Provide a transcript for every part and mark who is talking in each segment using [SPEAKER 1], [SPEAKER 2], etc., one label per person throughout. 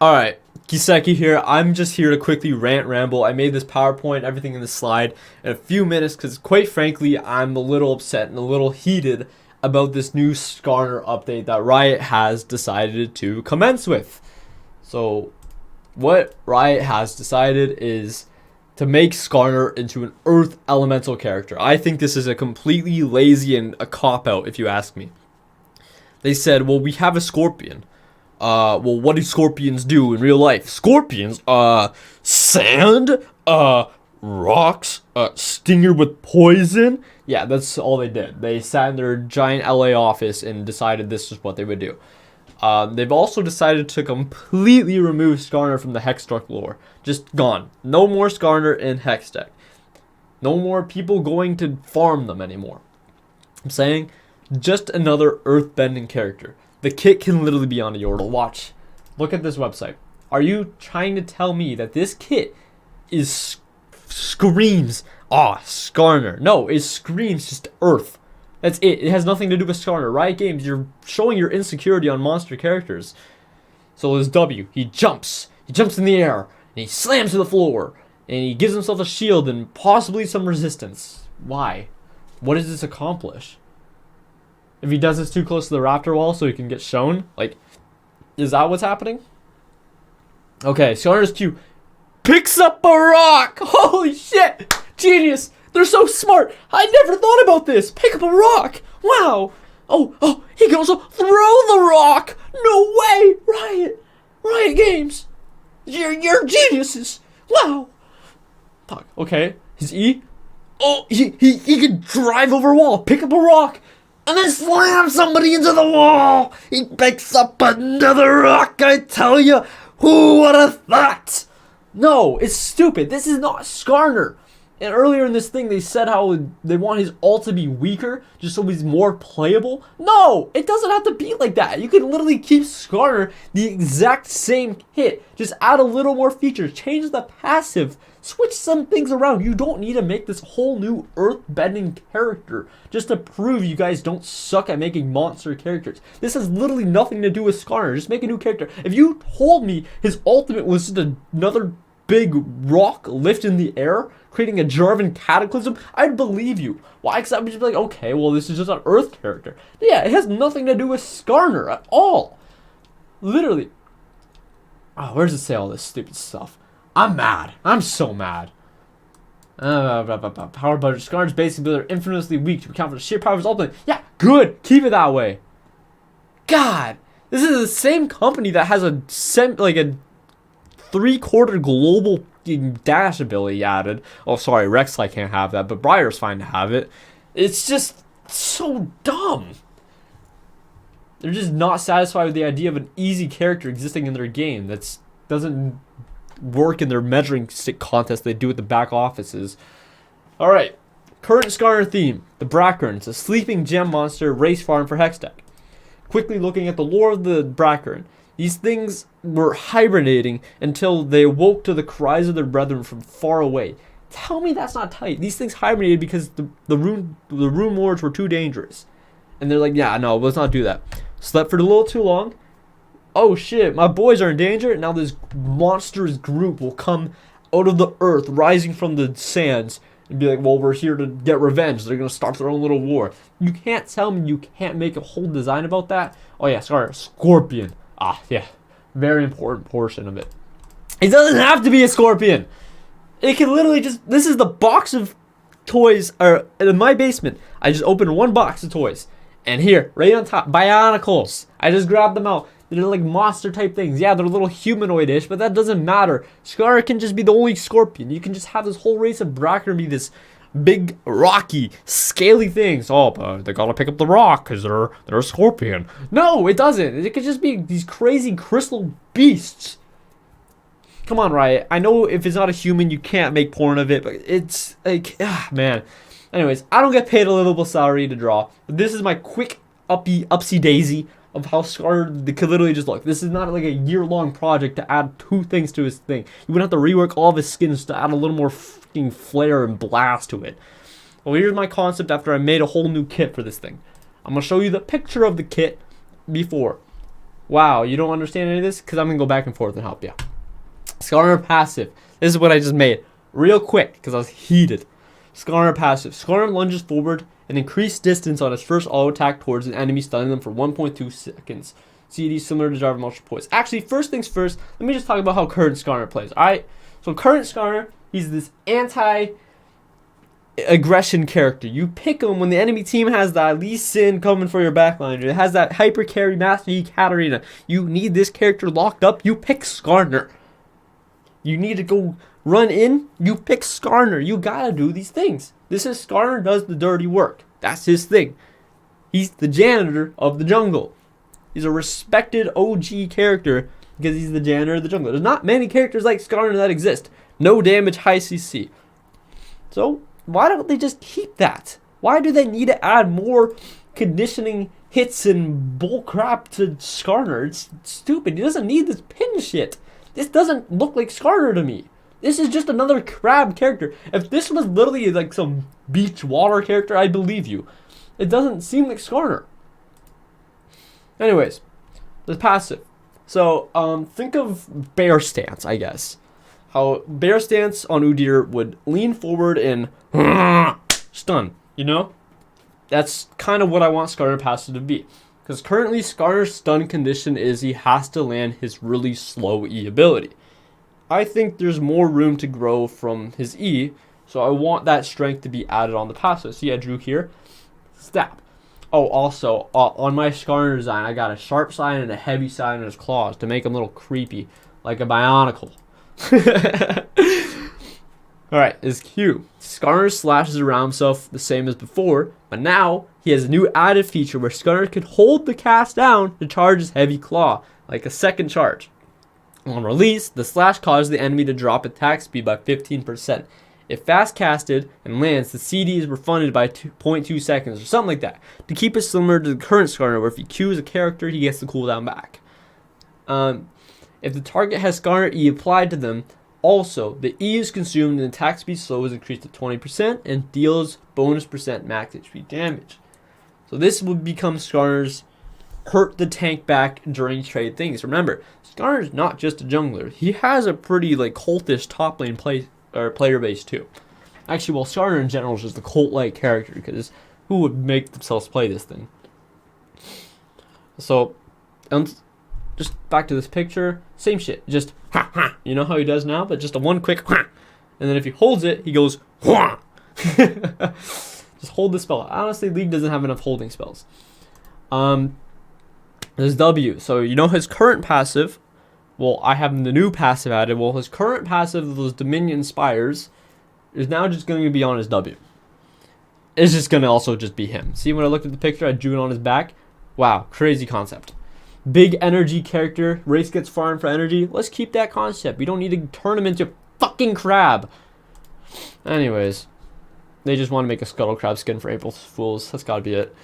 [SPEAKER 1] Alright, Kiseki here. I'm just here to quickly rant, ramble. I made this PowerPoint, everything in the slide in a few minutes because, quite frankly, I'm a little upset and a little heated about this new Skarner update that Riot has decided to commence with. So, what Riot has decided is to make Skarner into an Earth Elemental character. I think this is a completely lazy and a cop-out, if you ask me. They said, well, we have a Scorpion. Well, what do scorpions do in real life? Scorpions, sand, rocks, stinger with poison. Yeah, that's all they did. They sat in their giant LA office and decided this is what they would do. They've also decided to completely remove Skarner from the Hextech lore. Just gone. No more Skarner in Hextech. No more people going to farm them anymore. I'm saying, just another earthbending character. The kit can literally be on a Yordle. Watch. Look at this website. Are you trying to tell me that this kit screams, Skarner? No, it screams just Earth. That's it. It has nothing to do with Skarner. Riot Games, you're showing your insecurity on monster characters. So there's W. He jumps. He jumps in the air. And he slams to the floor. And he gives himself a shield and possibly some resistance. Why? What does this accomplish? If he does this too close to the raptor wall so he can get shown, like, is that what's happening? Okay, Skarner's Q picks up a rock. Holy shit! Genius! They're so smart. I never thought about this. Pick up a rock. Wow. Oh, he can also throw the rock. No way, Riot Games. You're geniuses. Wow. Fuck. Okay. His E. Oh, he can drive over a wall, pick up a rock, and then slam somebody into the wall. He picks up another rock, I tell you. Who would have thought? No, it's stupid. This is not Skarner. And earlier in this thing, they said how they want his ult to be weaker, just so he's more playable. No, it doesn't have to be like that. You can literally keep Skarner the exact same hit. Just add a little more features. Change the passive. Switch some things around. You don't need to make this whole new earth-bending character just to prove you guys don't suck at making monster characters. This has literally nothing to do with Skarner. Just make a new character. If you told me his ultimate was just another big rock lift in the air, creating a Jarvan cataclysm, I'd believe you. Why? Because I would just be like, okay, well, this is just an Earth character. Yeah, it has nothing to do with Skarner at all. Literally. Oh, where does it say all this stupid stuff? I'm mad. I'm so mad. Power budget. Skarner's basic ability are infinitely weak to account for the sheer power of his ultimate. Yeah, good. Keep it that way. God, this is the same company that has a 3/4 global dash ability added. Oh, sorry, Rek'Sai can't have that, but Briar's fine to have it. It's just so dumb. They're just not satisfied with the idea of an easy character existing in their game that doesn't work in their measuring stick contest they do at the back offices. Alright, current Skarner theme. The Brackern. It's a sleeping gem monster race farm for Hextech. Quickly looking at the lore of the Brackern. These things were hibernating until they awoke to the cries of their brethren from far away. Tell me that's not tight. These things hibernated because the rune lords were too dangerous. And they're like, yeah, no, let's not do that. Slept for a little too long. Oh shit, my boys are in danger. Now this monstrous group will come out of the earth, rising from the sands, and be like, well, we're here to get revenge. They're going to start their own little war. You can't tell me you can't make a whole design about that. Oh yeah, sorry, Scorpion. Yeah, very important portion of it. It doesn't have to be a Scorpion. It can literally just, this is the box of toys, or in my basement, I just opened one box of toys. And here, right on top, Bionicles. I just grabbed them out. They're like monster type things. Yeah, they're a little humanoid-ish, but that doesn't matter. Skarner can just be the only Scorpion. You can just have this whole race of Brackern be this big, rocky, scaly things. Oh, but they gotta pick up the rock because they're a Scorpion. No, it doesn't. It could just be these crazy crystal beasts. Come on, Riot. I know if it's not a human, you can't make porn of it, but it's like, man. Anyways, I don't get paid a livable salary to draw, but this is my quick upsy daisy of how Skarner could literally just look. This is not like a year-long project to add 2 things to his thing. You wouldn't have to rework all of his skins to add a little more freaking flair and blast to it. Well, here's my concept after I made a whole new kit for this thing. I'm going to show you the picture of the kit before. Wow, you don't understand any of this? Because I'm going to go back and forth and help you. Skarner passive. This is what I just made. Real quick, because I was heated. Skarner passive. Skarner lunges forward and increased distance on his first auto attack towards an enemy, stunning them for 1.2 seconds. CD similar to Jarvan Ultra Poise. Actually, first things first, let me just talk about how current Skarner plays. Alright, so current Skarner, he's this anti-aggression character. You pick him when the enemy team has that Lee Sin coming for your backline. It has that hyper carry Master Yi Katarina. You need this character locked up, you pick Skarner. You need to go run in, you pick Skarner. You gotta do these things. This is Skarner does the dirty work. That's his thing. He's the janitor of the jungle. He's a respected OG character because he's the janitor of the jungle. There's not many characters like Skarner that exist. No damage, high CC. So why don't they just keep that? Why do they need to add more conditioning hits and bull crap to Skarner? It's stupid. He doesn't need this pin shit. This doesn't look like Skarner to me. This is just another crab character. If this was literally like some beach water character, I'd believe you. It doesn't seem like Skarner. Anyways, the passive. So, think of bear stance, I guess. How bear stance on Udyr would lean forward and stun, you know? That's kind of what I want Skarner passive to be. Because currently Skarner's stun condition is he has to land his really slow E ability. I think there's more room to grow from his E, so I want that strength to be added on the passive. See, I drew here. Stab. Oh, also, on my Skarner design, I got a sharp side and a heavy side in his claws to make him a little creepy, like a Bionicle. Alright, his Q. Skarner slashes around himself the same as before, but now he has a new added feature where Skarner can hold the cast down to charge his heavy claw, like a second charge. On release, the slash causes the enemy to drop attack speed by 15%. If fast casted and lands, the CD is refunded by 0.2 seconds or something like that. To keep it similar to the current Skarner, where if he Qs a character, he gets the cooldown back. If the target has Skarner E applied to them, also, the E is consumed and attack speed slow is increased to 20% and deals bonus percent max HP damage. So this would become Skarner's hurt the tank back during trade things. Remember, Skarner's not just a jungler. He has a pretty like cultish top lane player base too. Actually, well, Skarner in general is just a cult-like character because who would make themselves play this thing? So, just back to this picture, same shit. Just ha ha. You know how he does now, but just a one quick ha. And then if he holds it, he goes ha. Just hold the spell. Honestly, League doesn't have enough holding spells. There's W. So you know his current passive. Well, I have the new passive added. Well, his current passive, those Dominion Spires, is now just going to be on his W. It's just going to also just be him. See, when I looked at the picture, I drew it on his back. Wow, crazy concept. Big energy character. Race gets farmed for energy. Let's keep that concept. We don't need to turn him into fucking crab. Anyways, they just want to make a Scuttle Crab skin for April Fools. That's got to be it.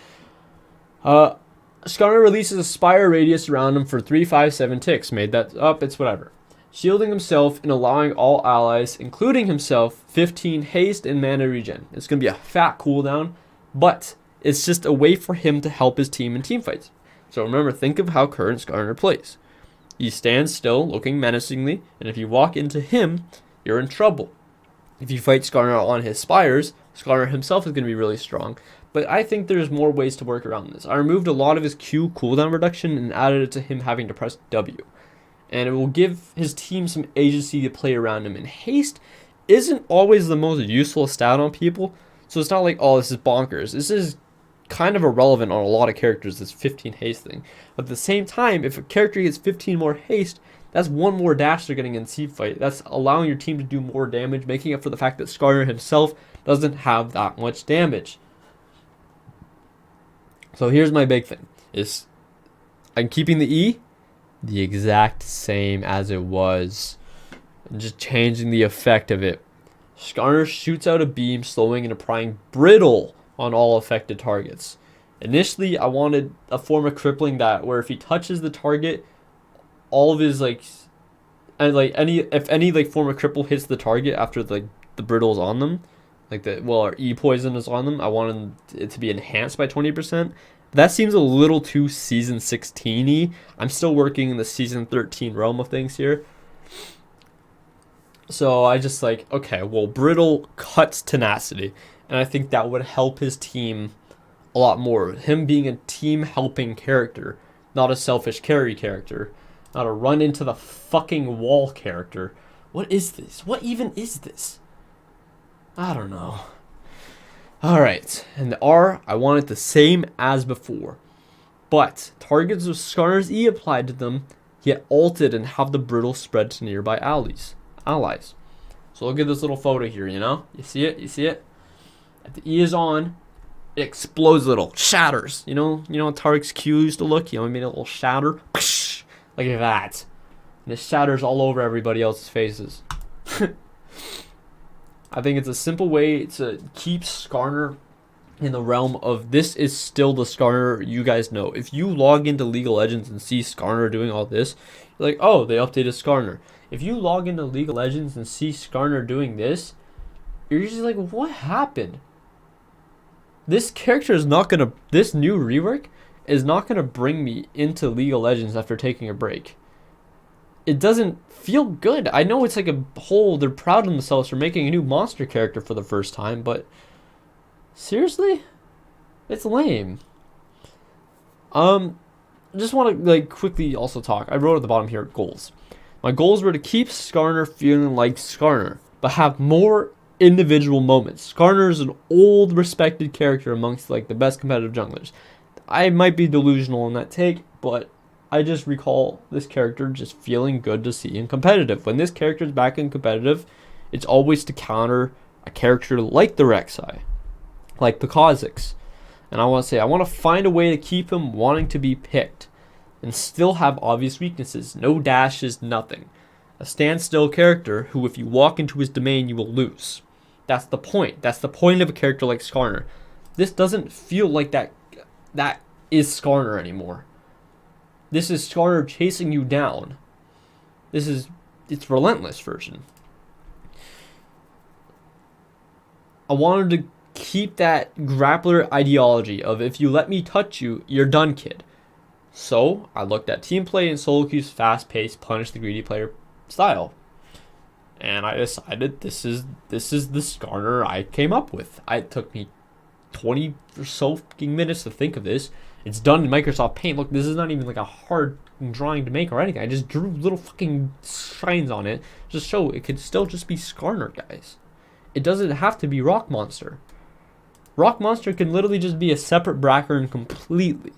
[SPEAKER 1] Skarner releases a Spire radius around him for 357 ticks. Made that up, it's whatever. Shielding himself and allowing all allies, including himself, 15 haste and mana regen. It's going to be a fat cooldown, but it's just a way for him to help his team in teamfights. So remember, think of how current Skarner plays. He stands still, looking menacingly, and if you walk into him, you're in trouble. If you fight Skarner on his Spires, Skarner himself is going to be really strong. But I think there's more ways to work around this. I removed a lot of his Q cooldown reduction and added it to him having to press W. And it will give his team some agency to play around him. And haste isn't always the most useful stat on people. So it's not like, oh, this is bonkers. This is kind of irrelevant on a lot of characters, this 15 haste thing. But at the same time, if a character gets 15 more haste, that's one more dash they're getting in team fight. That's allowing your team to do more damage, making up for the fact that Skarner himself doesn't have that much damage. So here's my big thing, is I'm keeping the E the exact same as it was, and just changing the effect of it. Skarner shoots out a beam, slowing and applying brittle on all affected targets. Initially, I wanted a form of crippling that where if he touches the target, all of his if any form of cripple hits the target after the brittle's on them, or E poison is on them, I wanted it to be enhanced by 20%. That seems a little too season 16-y. I'm still working in the season 13 realm of things here. So I just like, okay, well, Brittle cuts tenacity. And I think that would help his team a lot more. Him being a team helping character, not a selfish carry character, not a run into the fucking wall character. What is this? What even is this? I don't know. Alright, and the R, I want it the same as before. But targets with Skarner's E applied to them, yet ulted and have the Brittle spread to nearby allies. So look at this little photo here, you know? You see it? You see it? If the E is on, it explodes a little, shatters. You know how Target's Q used to look? You know, it made a little shatter. Like that. And it shatters all over everybody else's faces. I think it's a simple way to keep Skarner in the realm of this is still the Skarner you guys know. If you log into League of Legends and see Skarner doing all this, you're like, oh, they updated Skarner. If you log into League of Legends and see Skarner doing this, you're just like, what happened? This character is not going to, this new rework is not going to bring me into League of Legends after taking a break. It doesn't feel good. I know it's like a whole, they're proud of themselves for making a new monster character for the first time, but seriously? It's lame. Just want to like quickly also talk. I wrote at the bottom here, goals. My goals were to keep Skarner feeling like Skarner, but have more individual moments. Skarner is an old, respected character amongst like the best competitive junglers. I might be delusional in that take, but I just recall this character just feeling good to see in competitive. When this character is back in competitive, it's always to counter a character like the Rek'Sai, like the Kha'Zix. And I want to say, I want to find a way to keep him wanting to be picked and still have obvious weaknesses. No dashes, nothing. A standstill character who, if you walk into his domain, you will lose. That's the point. That's the point of a character like Skarner. This doesn't feel like that is Skarner anymore. This is Skarner chasing you down. It's relentless version. I wanted to keep that grappler ideology of if you let me touch you, you're done, kid. So I looked at team play and solo queue's fast-paced, punish the greedy player style. And I decided this is the Skarner I came up with. It took me 20 or so minutes to think of this. It's done in Microsoft Paint. Look, this is not even like a hard drawing to make or anything. I just drew little fucking shines on it. Just show it could still just be Skarner, guys. It doesn't have to be Rock Monster. Rock Monster can literally just be a separate Brackern completely.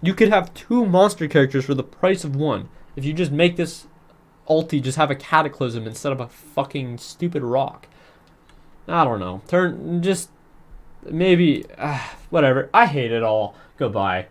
[SPEAKER 1] You could have two monster characters for the price of one. If you just make this ulti just have a Cataclysm instead of a fucking stupid rock. I don't know. Maybe, whatever. I hate it all. Goodbye.